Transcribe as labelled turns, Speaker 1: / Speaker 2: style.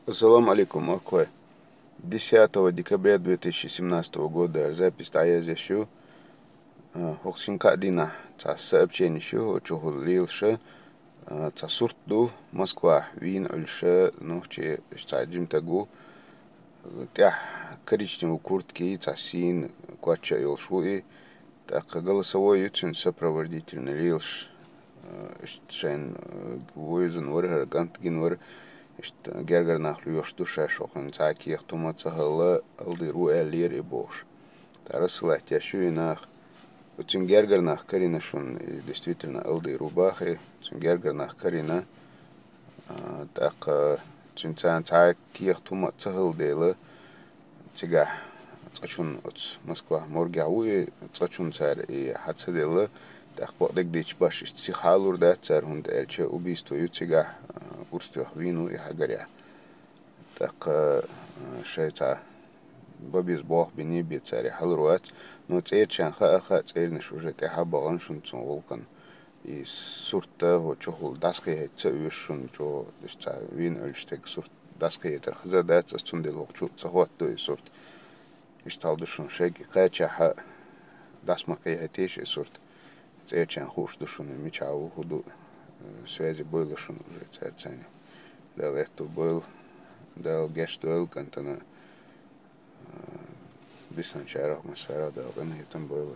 Speaker 1: Ассаламу алейкум, Аквай. 10 декабря 2017 года запись Таязящу. Хоксинка Дина. Сообщение еще, чего лилша. Сурту Москва. Вин Ульша. Нухче. Штаджим Тагу. Тях коричневые куртки. Син. Квача Илшуи. Так голосовой ютин сопроводительный лилш. Шен войзен вор. Гантгин вор. Gerger nach Lüostu Schäschochen, Zaki, Tomatza Halla, Aldi Ruhe Lier Bosch. Тарасла тящу nach Zum Gerger nach Karina schon действительно Aldi Rubахи, zum Gerger nach Karina, так zum Zaki, Tomatza Haldela, Ziga, Zachun от Москва, Моргауи, Zachun цар и Хацадела, так подек дич баш стихалур да цар хунд элче убийство Цига, урстөх вину и Хагаря. Так шейца бабиз бог бини бицари халруат но цейчан ха цейрниш уже те хабаган шунцун волкан и сурта ho чохул даске цевишун чо дишта вин өлштек сурт даске етер хзадат цундел окчу цахот той сурт ишталдушун шеги кача ха дасмаке хатеш сурт цейчан хуш душун мичау худу связи бойлашун уже церцани да лехту бойл да гештуэл кантана بسان شعره مسألة ده غنية تنبوي